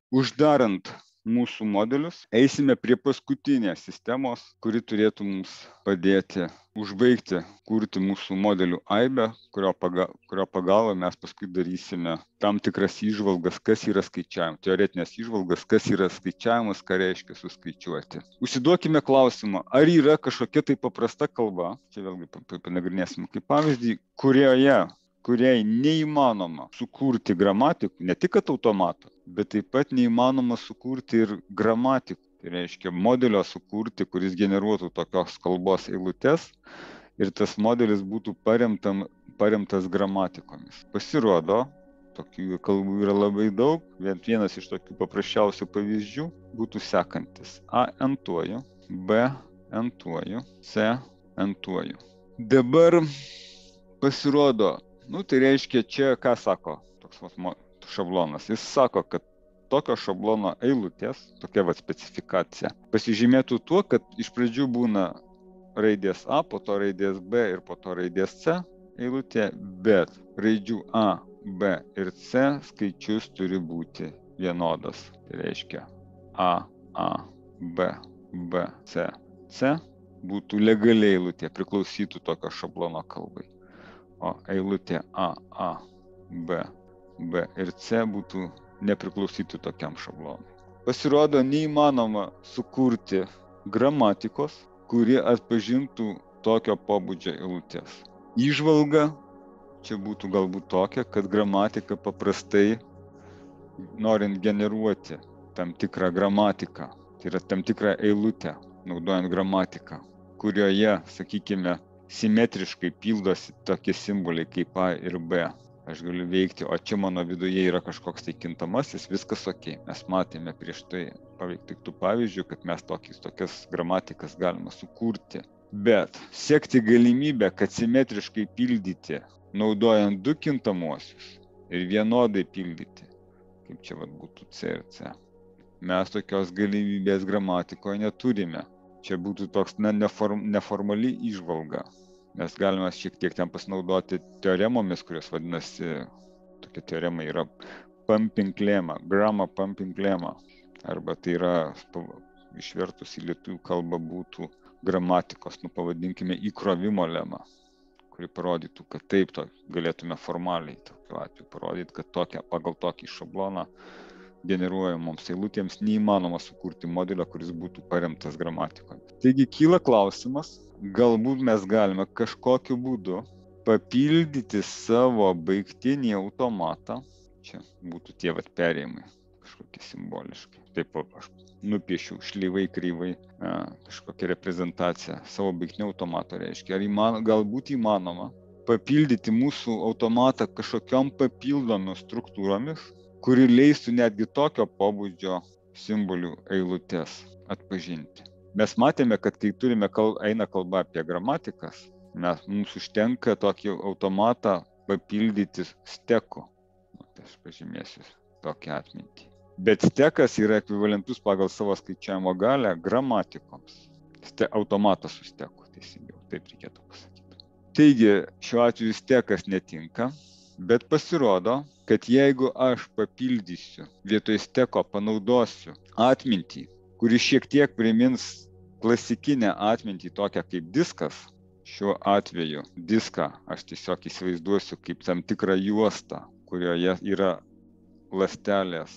Uždarant mūsų modelius, eisime prie paskutinės sistemos, kuri turėtų mums padėti užbaigti kurti mūsų modelių aibę, kurio pagalba mes paskui darysime tam tikras įžvalgas, kas yra skaičiavimas, teoretinės įžvalgas, kas yra skaičiavimas, ką reiškia suskaičiuoti. Užsiduokime klausimą, ar yra kažkokia tai paprasta kalba, čia vėlgi panagrinėsime kaip pavyzdį, kuriai neįmanoma sukurti gramatikų, ne tik kad automato, bet taip pat neįmanoma sukurti ir gramatikų. Tai reiškia modelio sukurti, kuris generuotų tokios kalbos eilutes ir tas modelis būtų paremtas gramatikomis. Pasirodo, tokių kalbų yra labai daug, vienas iš tokių paprasčiausių pavyzdžių būtų sekantis. A entuoju, B entuoju, C entuoju. Dabar pasirodo, tai reiškia čia, ką sako toks šablonas. Jis sako, kad tokio šablono eilutės, tokia specifikacija, pasižymėtų tuo, kad iš pradžių būna raidės A, po to raidės B ir po to raidės C eilutė, bet raidžių A, B ir C skaičius turi būti vienodas. Tai reiškia A, B, B, C, C būtų legaliai eilutė, priklausytų tokio šablono kalbai. O eilutė A, B, B ir C būtų nepriklausytų tokiam šablonui. Pasirodo, neįmanoma sukurti gramatikos, kuri atpažintų tokio pobūdžio eilutės. Įžvalga čia būtų galbūt tokia, kad gramatika paprastai, norint generuoti tam tikrą gramatiką, tai yra tam tikrą eilutę, naudojant gramatiką, kurioje, sakykime, simetriškai pildosi tokie simboliai kaip A ir B. Aš galiu veikti, o čia mano viduje yra kažkoks tai kintamasis, viskas ok. Mes matėme prieš tai paveiktų pavyzdžių, kad mes tokias gramatikas galime sukurti. Bet sekti galimybę, kad simetriškai pildyti, naudojant du kintamuosius ir vienodai pildyti, kaip čia būtų C ir C, mes tokios galimybės gramatikoje neturime. Čia būtų toks neformali įžvalga. Mes galime šiek tiek ten pasinaudoti teoremomis, kurios vadinasi, tokia teorema yra pumping lemma, grammar pumping lemma. Arba tai yra, išvertus į lietuvių kalbą būtų gramatikos, pavadinkime, įkrovimo lemma, kuri parodytų, kad taip galėtume formaliai tokiu atveju parodyti, kad pagal tokį šabloną generuojamoms eilutėms neįmanoma sukurti modelio, kuris būtų paremtas gramatikomis. Taigi kyla klausimas, galbūt mes galime kažkokiu būdu papildyti savo baigtinį automatą, čia būtų tie perėjimai, kažkokie simboliškai. Taip aš nupiešiau šleivai, kreivai, kažkokią reprezentaciją savo baigtinio automato reiškia. Ar galbūt įmanoma papildyti mūsų automatą kažkokiom papildomis struktūromis, kuri leistų netgi tokio pobūdžio simbolių eilutes atpažinti. Mes matėme, kad kai eina kalba apie gramatikas, mums užtenka tokį automatą papildyti steku. Tai aš pažymėsiu tokį atmintį. Bet stekas yra ekvivalentus pagal savo skaičiavimo galią gramatikoms. Automatas su steku, teisingiau, taip reikėtų pasakyti. Taigi, šiuo atveju stekas netinka. Bet pasirodo, kad jeigu aš papildysiu, vietoj steko panaudosiu atmintį, kuri šiek tiek primins klasikinę atmintį tokią kaip diskas, šiuo atveju diską aš tiesiog įsivaizduosiu kaip tam tikrą juostą, kurioje yra ląstelės,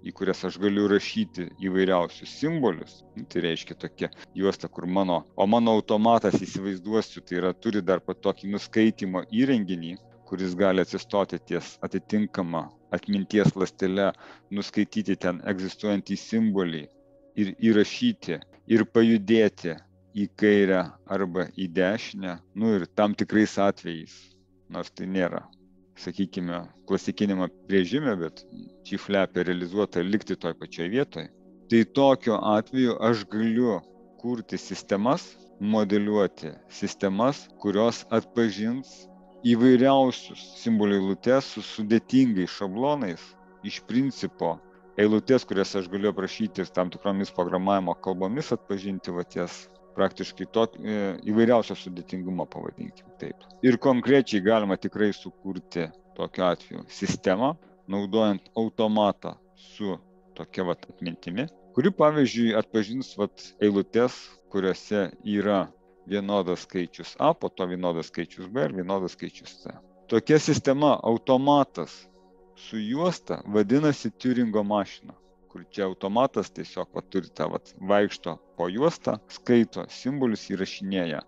į kurias aš galiu rašyti įvairiausius simbolius. Tai reiškia tokia juosta, kur mano automatas įsivaizduosiu, tai yra turi dar tokį nuskaitymo įrenginį, kuris gali atsistoti ties atitinkama atminties ląstele, nuskaityti ten egzistuojantį simbolį ir įrašyti ir pajudėti į kairę arba į dešinę, ir tam tikrais atvejais, nors tai nėra, sakykime, klasikinėme apibrėžime, bet G-flape realizuota likti toj pačioj vietoje. Tai tokiu atveju aš galiu kurti sistemas, modeliuoti sistemas, kurios atpažins įvairiausius simbolių eilutes su sudėtingais šablonais. Iš principo, eilutes, kurias aš galiu aprašyti tam tikromis programavimo kalbomis, atpažinti ties praktiškai įvairiausio sudėtingumo, pavadinkim taip. Ir konkrečiai galima tikrai sukurti tokiu atveju sistemą, naudojant automatą su tokia vat atmintimi, kuri pavyzdžiui atpažins vat eilutes, kuriuose yra vienodas skaičius A, po to vienodas skaičius B ir vienodas skaičius C. Tokia sistema automatas su juosta vadinasi Turingo mašina, kur čia automatas tiesiog turi tą vaikšto po juostą, skaito simbolius, įrašinėja.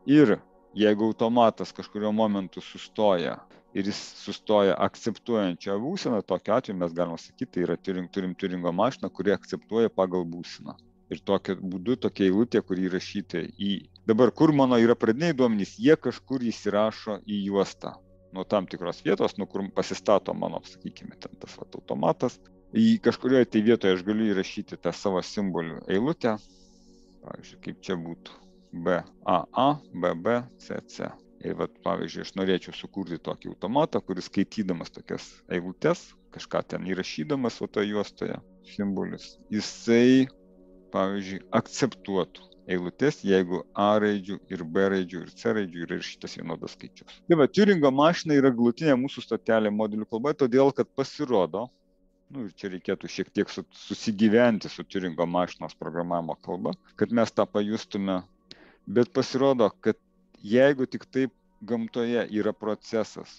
Ir jeigu automatas kažkurio momentu sustoja ir jis sustoja akceptuojančią būseną, tokiu atveju mes galime sakyti, tai yra turim Turingo mašiną, kuri akceptuoja pagal būseną. Ir tokiu būdu tokia eilutė, kuri įrašyta į... Dabar, kur mano yra pradiniai duomenys, jie kažkur įsirašo į juostą. Nuo tam tikros vietos, nuo kur pasistato mano, sakykime, ten tas automatas. Į kažkurioje tai vietoje aš galiu įrašyti tą savo simbolių eilutę. Pavyzdžiui, kaip čia būtų BAA, BB, CC. Ir pavyzdžiui, aš norėčiau sukurti tokį automatą, kuris skaitydamas tokias eilutes, kažką ten įrašydamas toje juostoje simbolius, jisai, pavyzdžiui, akceptuotų eilutes, jeigu A raidžių ir B raidžių ir C raidžių yra šitas vienodas skaičius. Tai Turingo mašina yra galutinė mūsų stotelė modelių kalba, todėl kad pasirodo, ir čia reikėtų šiek tiek susigyventi su Turingo mašinos programavimo kalba, kad mes tą pajustume, bet pasirodo, kad jeigu tik taip gamtoje yra procesas,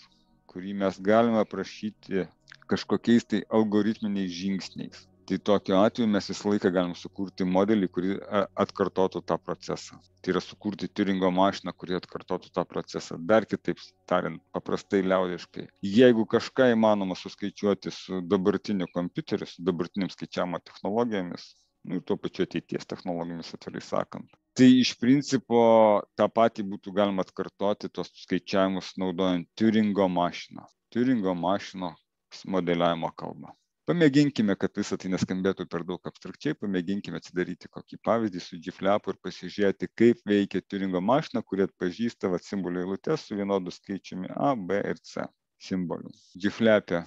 kurį mes galime aprašyti kažkokiais tai algoritminiais žingsniais, tai tokiu atveju mes visą laiką galim sukurti modelį, kurį atkartotų tą procesą. Tai yra sukurti Turingo mašiną, kuri atkartotų tą procesą. Dar kitaip tariant, paprastai liaudiškai. Jeigu kažką įmanoma suskaičiuoti su dabartiniu kompiuteriu, su dabartiniam skaičiavimo technologijomis, ir tuo pačiu ateities technologijomis, atvirai sakant, tai iš principo tą patį būtų galima atkartoti tos skaičiavimus naudojant Turingo mašiną. Turingo mašinos modeliavimo kalbą. Pamėginkime, kad visą tai neskambėtų per daug abstrakčiai, pamėginkime atsidaryti kokį pavyzdį su GFLAP ir pasižiūrėti, kaip veikia Turingo mašina, kuri atpažįsta simbolių eilutes su vienodu skaičiumi A, B ir C simbolių. GFLAP'e,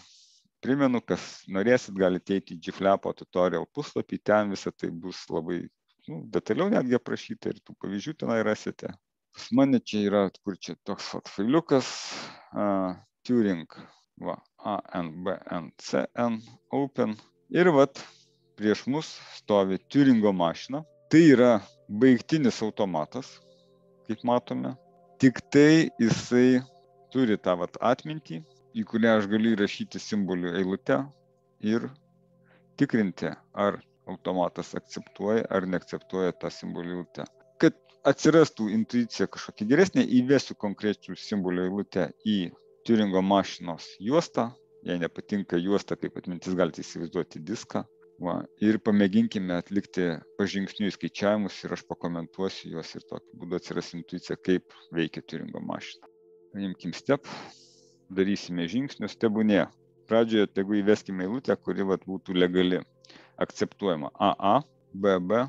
primenu, kas norėsit, galite eiti į GFLAP'o tutorial puslapį, ten visą tai bus labai detaliau netgi aprašyta ir tų pavyzdžių tenai rasite. Pas mane čia yra, kur čia toks failiukas, Turing. ANBNCN Open. Ir prieš mus stovi Turingo mašina. Tai yra baigtinis automatas, kaip matome. Tik tai jisai turi tą atmintį, į kurią aš galiu įrašyti simbolių eilutę ir tikrinti, ar automatas akceptuoja ar neakceptuoja tą simbolių eilutę. Kad atsirastų intuicija kažkokia geresnė, įvesiu konkrečių simbolių eilutę į Turingo mašinos juostą, jei nepatinka juosta, kaip atmintis galite įsivaizduoti diską. Ir pamėginkime atlikti pažingsniui skaičiavimus ir aš pakomentuosiu juos ir tokiu būdu atsiras intuicija, kaip veikia Turingo mašina. Paimkim step, darysime žingsnius, tebūnie. Pradžioje tegu įveskime eilutę, kuri būtų legali, akceptuojama AA, BB,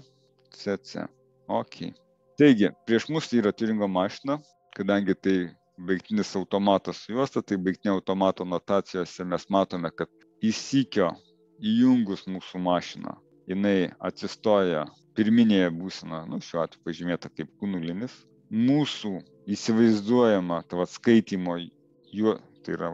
CC. Ok. Taigi, prieš mus yra Turingo mašina, kadangi tai baigtinis automatas su juosta, tai baigtinio automato notacijose mes matome, kad įsykio įjungus mūsų mašiną, jinai atsistoja pirminėje būsena, šiuo atveju pažymėta kaip Q0, mūsų įsivaizduojama skaitymo, tai yra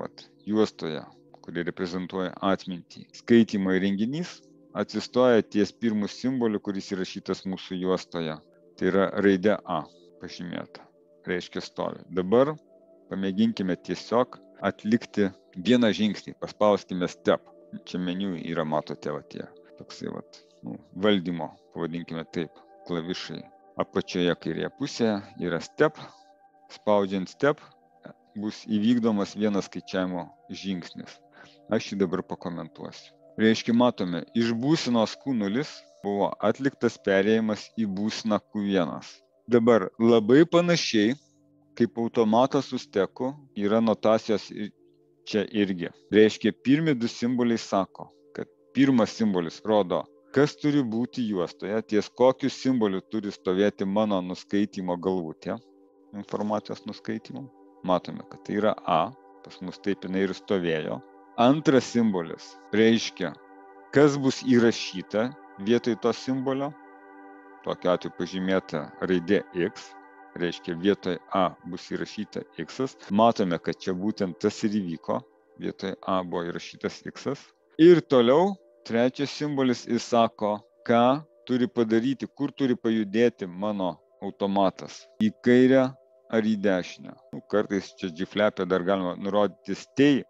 juostoje, kuri reprezentuoja atmintį, skaitymo įrenginys atsistoja ties pirmu simboliu, kuris įrašytas mūsų juostoje, tai yra raidė A pažymėta, reiškia stovi. Dabar pamėginkime tiesiog atlikti vieną žingsnį, paspauskime step. Čia meniu yra, matote, tie toksai valdymo, pavadinkime taip, klavišai. Apačioje kairėje pusėje yra step. Spaudžiant step bus įvykdomas vienas skaičiavimo žingsnis. Aš jį dabar pakomentuosiu. Reiškia, matome, iš būsenos Q0 buvo atliktas perėjimas į būseną Q1. Dabar labai panašiai, kaip automatas su steku, yra notacijos čia irgi. Reiškia, pirmi du simboliai sako, kad pirmas simbolis rodo, kas turi būti juostoje, ties kokiu simboliu turi stovėti mano nuskaitymo galvutė, informacijos nuskaitymo. Matome, kad tai yra A, pas mus taip jinai ir stovėjo. Antras simbolis reiškia, kas bus įrašyta vietoj to simbolio, tokiu atveju pažymėta raidė X. Reiškia, vietoj A bus įrašyta X. Matome, kad čia būtent tas ir įvyko. Vietoj A buvo įrašytas X. Ir toliau Trečias simbolis, jis sako, ką turi padaryti, kur turi pajudėti mano automatas. Į kairę ar į dešinę. Kartais čia G-flap'e dar galima nurodyti stay,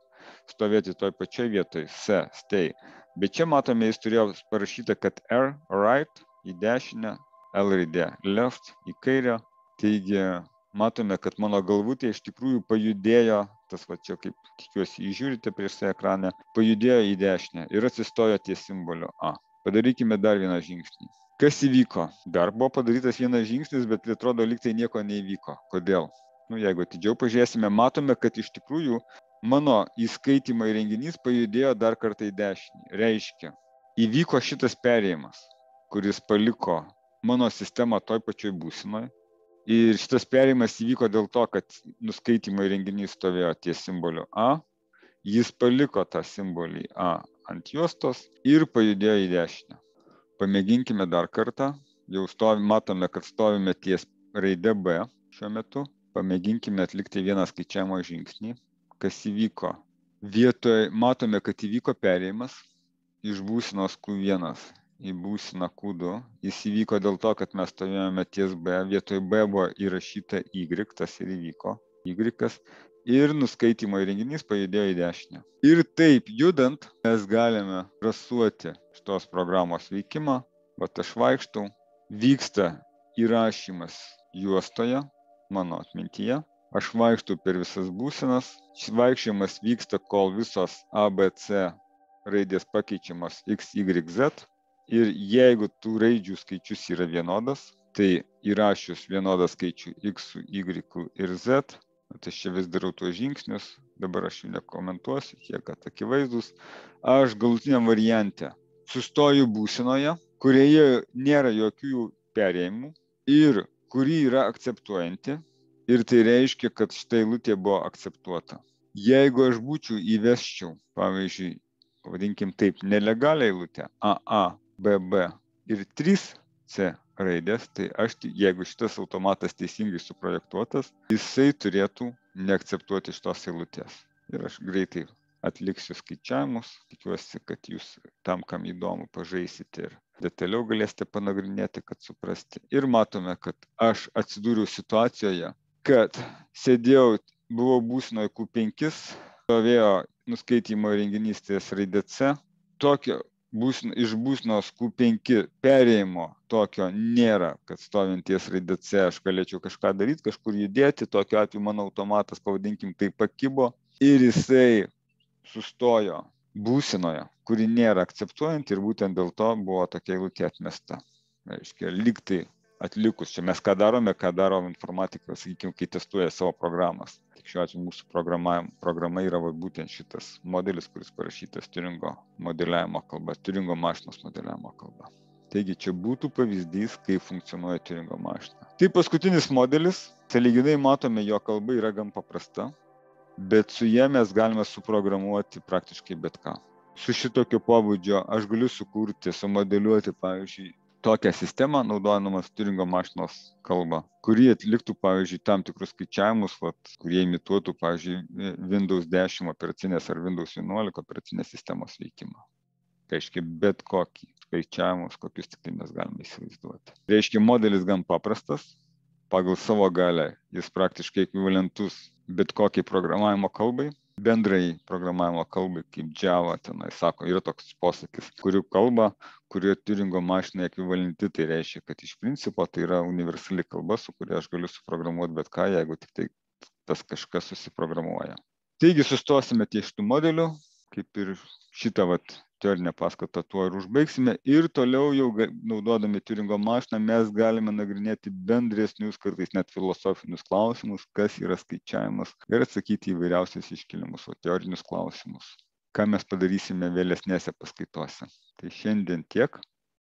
stovėti toj pačioj vietoj, stay. Bet čia matome, jis turėjo parašyta, kad R, right, į dešinę, L raidė, left, į kairę. Taigi, matome, kad mano galvutė iš tikrųjų pajudėjo, tas va čia kaip tikiuosi įžiūrite prieš tai ekraną, pajudėjo į dešinę ir atsistojo ties simboliu A. Padarykime dar vieną žingsnį. Kas įvyko? Dar buvo padarytas vienas žingsnis, bet atrodo lygtai nieko neįvyko. Kodėl? Jeigu atidžiau pažiūrėsime, matome, kad iš tikrųjų mano įskaitimo įrenginys pajudėjo dar kartą į dešinį. Reiškia, įvyko šitas perėjimas, kuris paliko mano sistemą toj pačioj būsinoje. Ir šitas perėjimas įvyko dėl to, kad nuskaitimo įrenginys stovėjo ties simboliu A, jis paliko tą simbolį A ant juostos ir pajudėjo į dešinę. Pamėginkime dar kartą, jau matome, kad stovime ties raide B šiuo metu. Pamėginkime atlikti vieną skaičiavimo žingsnį. Kas įvyko? Vietoj matome, kad įvyko perėjimas iš būsenos Q1 į būseną Q2. Jis įvyko dėl to, kad mes stovėjome ties B. Vietoj B buvo įrašyta Y, tas ir įvyko Y. Ir nuskaitimo įrenginys pajudėjo į dešinę. Ir taip judant, mes galime rasuoti šitos programos veikimą. Vat aš vaikštau, vyksta įrašymas juostoje, mano atmintyje. Aš vaikštau per visas būsenas. Vaikščiojimas vyksta, kol visos A, B, C raidės pakeičiamos X, Y, Z. Ir jeigu tų raidžių skaičius yra vienodas, tai įrašius vienodą skaičių X, Y ir Z, tai aš čia vis darau tuos žingsnius, dabar aš jų nekomentuosiu, jie kad akivaizdus, aš galutiniam variante sustoju būsenoje, kurioje nėra jokių perėjimų ir kuri yra akceptuojanti, ir tai reiškia, kad štai eilutė buvo akceptuota. Jeigu aš būčiau įvesčiau, pavyzdžiui, vadinkim taip, nelegalią eilutę AA, BB ir 3C raidės, tai jeigu šitas automatas teisingai suprojektuotas, jisai turėtų neakceptuoti šitos eilutės. Ir aš greitai atliksiu skaičiavimus, tikiuosi, kad jūs tam, kam įdomu, pažaisite ir detaliau galėsite panagrinėti, kad suprasti. Ir matome, kad aš atsidūriau situacijoje, kad sėdėjau, buvau būsenoje Q5, stovėjo nuskaitimo įrenginys ties raidė C, tokio iš būsenos Q5 perėjimo tokio nėra, kad stovint ties raidė C aš galėčiau kažką daryti, kažkur judėti, tokiu atveju mano automatas, pavadinkim, tai pakibo ir jisai sustojo būsenoje, kuri nėra akceptuojanti ir būtent dėl to buvo tokia eilutė atmesta. Reiškia, lyg tai atlikus, čia mes ką daro informatika, sakykime, kai testuoja savo programas. Tik šiuo atveju mūsų programa yra būtent šitas modelis, kuris parašytas Turingo modeliavimo kalba, Turingo mašinos modeliavimo kalba. Taigi čia būtų pavyzdys, kaip funkcionuoja Turingo mašina. Tai paskutinis modelis, sąlyginai matome, jo kalba yra gan paprasta, bet su ja mes galime suprogramuoti praktiškai bet ką. Su šitokio pobūdžio aš galiu sukurti, sumodeliuoti, pavyzdžiui, tokią sistemą, naudodamas Turingo mašinos kalbą, kuri atliktų, pavyzdžiui, tam tikrus skaičiavimus, kurie imituotų, pavyzdžiui, Windows 10 operacinės ar Windows 11 operacinės sistemos veikimą. Reiškia, bet kokį skaičiavimus, kokius tik tai mes galime įsivaizduoti. Reiškia, modelis gan paprastas, pagal savo galę jis praktiškai ekvivalentus bet kokiai programavimo kalbai. Bendrai programavimo kalbai, kaip Java, tenai sako, yra toks posakis, kurių kalba, kurio Turingo mašina ekvivalenti, tai reiškia, kad iš principo tai yra universali kalba, su kuria aš galiu suprogramuoti bet ką, jeigu tik tai tas kažkas susiprogramuoja. Taigi sustosime ties šitų modelių, kaip ir šitą teorinę paskaitą tuo ir užbaigsime ir toliau jau naudodami Turingo mašiną mes galime nagrinėti bendresnius, kartais net filosofinius klausimus, kas yra skaičiavimas ir atsakyti įvairiausius iškeliamus, teorinius klausimus, ką mes padarysime vėlesnėse paskaitose. Tai šiandien tiek.